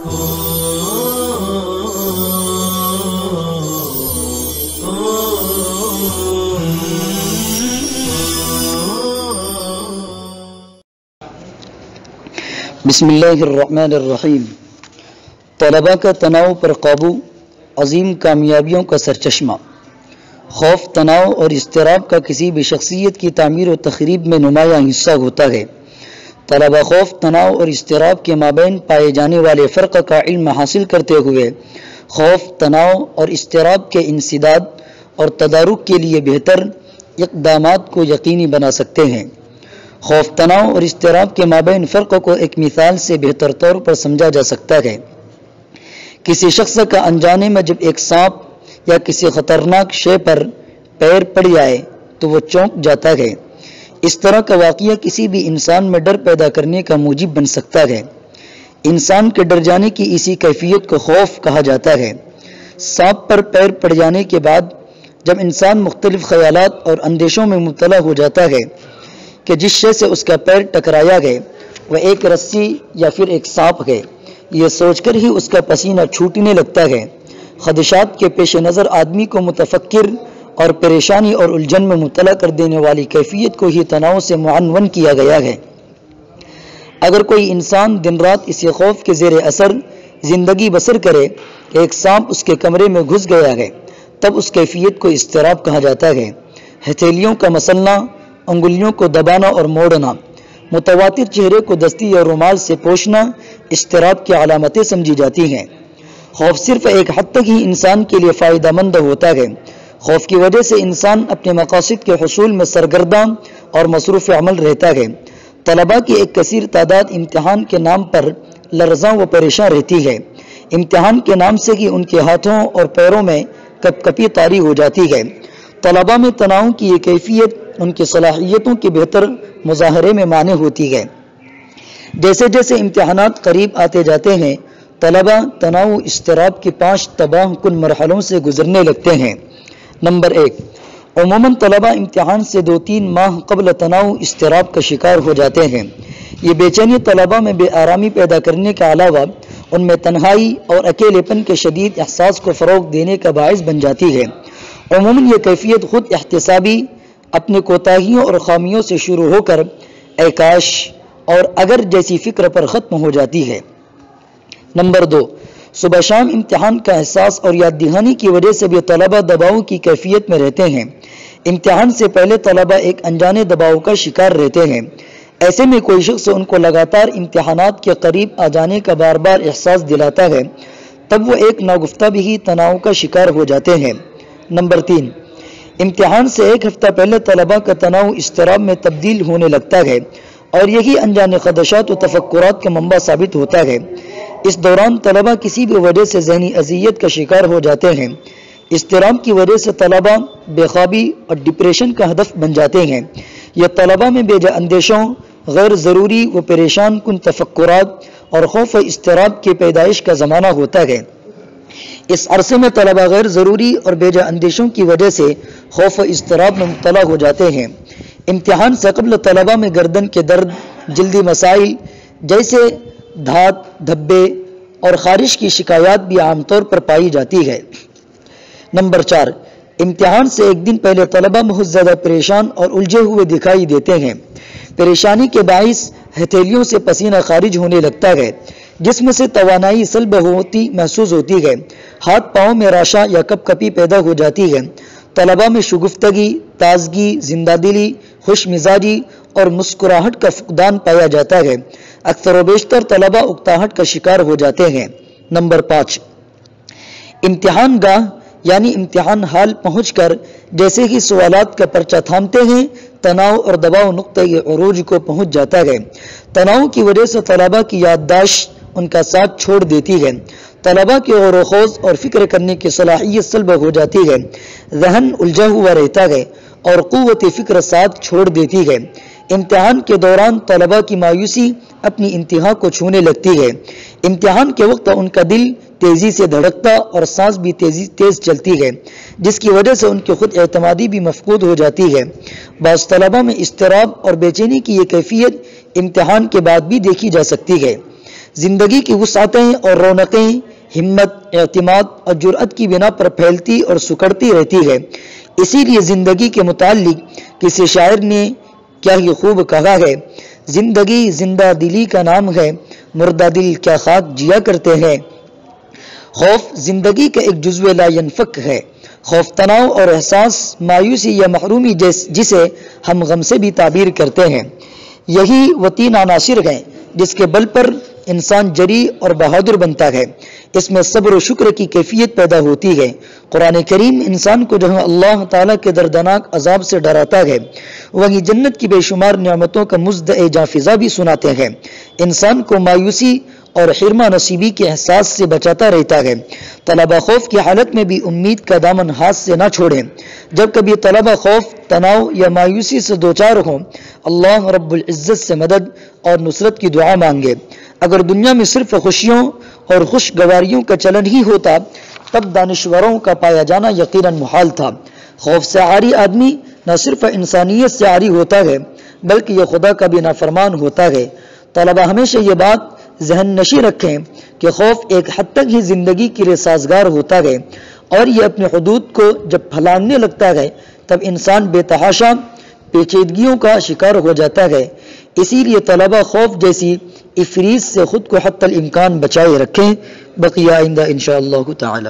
بسم اللہ الرحمن الرحیم۔ طلباء کا تناؤ پر قابو، عظیم کامیابیوں کا سرچشمہ۔ خوف، تناؤ اور اضطراب کا کسی بھی شخصیت کی تعمیر و تخریب میں نمایاں حصہ ہوتا ہے۔ طلباء خوف، تناؤ اور اضطراب کے مابین پائے جانے والے فرق کا علم حاصل کرتے ہوئے خوف، تناؤ اور اضطراب کے انسداد اور تدارک کے لیے بہتر اقدامات کو یقینی بنا سکتے ہیں۔ خوف، تناؤ اور اضطراب کے مابین فرق کو ایک مثال سے بہتر طور پر سمجھا جا سکتا ہے۔ کسی شخص کا انجانے میں جب ایک سانپ یا کسی خطرناک شے پر پیر پڑ جائے تو وہ چونک جاتا ہے۔ اس طرح کا واقعہ کسی بھی انسان میں ڈر پیدا کرنے کا موجب بن سکتا ہے۔ انسان کے ڈر جانے کی اسی کیفیت کو خوف کہا جاتا ہے۔ سانپ پر پیر پڑ جانے کے بعد جب انسان مختلف خیالات اور اندیشوں میں مبتلا ہو جاتا ہے کہ جس شے سے اس کا پیر ٹکرایا ہے وہ ایک رسی یا پھر ایک سانپ ہے، یہ سوچ کر ہی اس کا پسینہ چھوٹنے لگتا ہے۔ خدشات کے پیش نظر آدمی کو متفکر اور پریشانی اور الجھن میں مبتلا کر دینے والی کیفیت کو ہی تناؤ سے معنون کیا گیا ہے۔ اگر کوئی انسان دن رات اسی خوف کے زیر اثر زندگی بسر کرے کہ ایک سانپ اس کے کمرے میں گھس گیا ہے، تب اس کیفیت کو اضطراب کہا جاتا ہے۔ ہتھیلیوں کا مسلنا، انگلیوں کو دبانا اور موڑنا، متواتر چہرے کو دستی یا رومال سے پوچھنا اضطراب کی علامتیں سمجھی جاتی ہیں۔ خوف صرف ایک حد تک ہی انسان کے لیے فائدہ مند ہوتا ہے۔ خوف کی وجہ سے انسان اپنے مقاصد کے حصول میں سرگرداں اور مصروف عمل رہتا ہے۔ طلباء کی ایک کثیر تعداد امتحان کے نام پر لرزاں و پریشان رہتی ہے۔ امتحان کے نام سے ہی ان کے ہاتھوں اور پیروں میں کپ کپی طاری ہو جاتی ہے۔ طلباء میں تناؤ کی یہ کیفیت ان کی صلاحیتوں کے بہتر مظاہرے میں مانع ہوتی ہے۔ جیسے جیسے امتحانات قریب آتے جاتے ہیں، طلباء تناؤ اضطراب کے 5 تباہ کن مرحلوں سے گزرنے لگتے ہیں۔ نمبر 1، عموماً طلباء امتحان سے 2-3 ماہ قبل تناؤ اضطراب کا شکار ہو جاتے ہیں۔ یہ بے چینی طلباء میں بے آرامی پیدا کرنے کے علاوہ ان میں تنہائی اور اکیلے پن کے شدید احساس کو فروغ دینے کا باعث بن جاتی ہے۔ عموماً یہ کیفیت خود احتسابی، اپنے کوتاہیوں اور خامیوں سے شروع ہو کر اے کاش اور اگر جیسی فکر پر ختم ہو جاتی ہے۔ نمبر 2، صبح شام امتحان کا احساس اور یاد دہانی کی وجہ سے بھی طلباء دباؤ کی کیفیت میں رہتے ہیں۔ امتحان سے پہلے طلباء ایک انجانے دباؤ کا شکار رہتے ہیں۔ ایسے میں کوئی شخص ان کو لگاتار امتحانات کے قریب آ جانے کا بار بار احساس دلاتا ہے، تب وہ ایک ناگفتہ بھی تناؤ کا شکار ہو جاتے ہیں۔ نمبر 3، امتحان سے ایک ہفتہ پہلے طلباء کا تناؤ اضطراب میں تبدیل ہونے لگتا ہے اور یہی انجانے خدشات و تفکرات کا منبع ثابت ہوتا ہے۔ اس دوران طلباء کسی بھی وجہ سے ذہنی اذیت کا شکار ہو جاتے ہیں۔ اضطراب کی وجہ سے طلباء بے خوابی اور ڈپریشن کا ہدف بن جاتے ہیں۔ یہ طلباء میں بے جا اندیشوں، غیر ضروری و پریشان کن تفکرات اور خوف و اضطراب کی پیدائش کا زمانہ ہوتا ہے۔ اس عرصے میں طلباء غیر ضروری اور بے جا اندیشوں کی وجہ سے خوف و اضطراب میں مبتلا ہو جاتے ہیں۔ امتحان سے قبل طلباء میں گردن کے درد، جلدی مسائل جیسے دھات، دھبے اور خارش کی شکایات بھی عام طور پر پائی جاتی ہے۔ نمبر 4، امتحان سے ایک دن پہلے طلباء بہت زیادہ پریشان اور الجھے ہوئے دکھائی دیتے ہیں۔ پریشانی کے باعث ہتھیلیوں سے پسینہ خارج ہونے لگتا ہے، جسم سے توانائی سلب ہوتی محسوس ہوتی ہے، ہاتھ پاؤں میں راشا یا کپ کپی پیدا ہو جاتی ہے۔ طلباء میں شگفتگی، تازگی، زندہ دلی، خوش مزاجی اور مسکراہٹ کا فقدان پایا جاتا ہے۔ اکثر و بیشتر طلباء اکتاہٹ کا شکار ہو جاتے ہیں۔ نمبر 5، امتحان گاہ یعنی امتحان حال پہنچ کر جیسے ہی سوالات کا پرچہ تھامتے ہیں، تناؤ اور دباؤ نقطۂ عروج کو پہنچ جاتا ہے۔ تناؤ کی وجہ سے طلباء کی یادداشت ان کا ساتھ چھوڑ دیتی ہے۔ طلباء کے غور و خوض اور فکر کرنے کی صلاحیت سلب ہو جاتی ہے، ذہن الجھا ہوا رہتا ہے اور قوت فکر ساتھ چھوڑ دیتی ہے۔ امتحان کے دوران طلباء کی مایوسی اپنی انتہا کو چھونے لگتی ہے۔ امتحان کے وقت ان کا دل تیزی سے دھڑکتا اور سانس بھی تیز چلتی ہے، جس کی وجہ سے ان کی خود اعتمادی بھی مفقود ہو جاتی ہے۔ بعض طلباء میں اضطراب اور بے چینی کی یہ کیفیت امتحان کے بعد بھی دیکھی جا سکتی ہے۔ زندگی کی وسعتیں اور رونقیں ہمت، اعتماد اور جرأت کی بنا پر پھیلتی اور سکڑتی رہتی ہے۔ اسی لیے زندگی کے متعلق کسی شاعر نے کیا ہی خوب کہا ہے، زندگی زندہ دلی کا نام ہے، مردہ دل کیا خاک جیا کرتے ہیں۔ خوف زندگی کا ایک جزو لا ینفک ہے۔ خوف تناؤ اور احساس مایوسی یا محرومی جسے ہم غم سے بھی تعبیر کرتے ہیں، یہی وہ تین عناصر ہیں جس کے بل پر انسان جری اور بہادر بنتا ہے۔ اس میں صبر و شکر کی کیفیت پیدا ہوتی ہے۔ قرآن کریم انسان کو جہاں اللہ تعالیٰ کے دردناک عذاب سے ڈراتا ہے، وہیں جنت کی بے شمار نعمتوں کا مزدع جافزہ بھی سناتے ہیں۔ انسان کو مایوسی اور حرمہ نصیبی کے احساس سے بچاتا رہتا ہے۔ طلبہ خوف کی حالت میں بھی امید کا دامن ہاتھ سے نہ چھوڑیں۔ جب کبھی طلبہ خوف، تناؤ یا مایوسی سے دوچار ہوں، اللہ رب العزت سے مدد اور نصرت کی دعا مانگے۔ اگر دنیا میں صرف خوشیوں اور خوشگواریوں کا چلن ہی ہوتا، تب دانشوروں کا پایا جانا یقیناً محال تھا۔ خوف سے عاری آدمی نہ صرف انسانیت سے عاری ہوتا ہے، بلکہ یہ خدا کا بھی نافرمان ہوتا ہے۔ طلبہ ہمیشہ یہ بات ذہن نشی رکھیں کہ خوف ایک حد تک ہی زندگی کے لیے سازگار ہوتا ہے، اور یہ اپنے حدود کو جب پھیلانے لگتا ہے تب انسان بے تحاشا پیچیدگیوں کا شکار ہو جاتا ہے۔ اسی لیے طلبہ خوف جیسی افریت سے خود کو حتی الامکان بچائے رکھیں۔ بقیہ آئندہ انشاءاللہ تعالی۔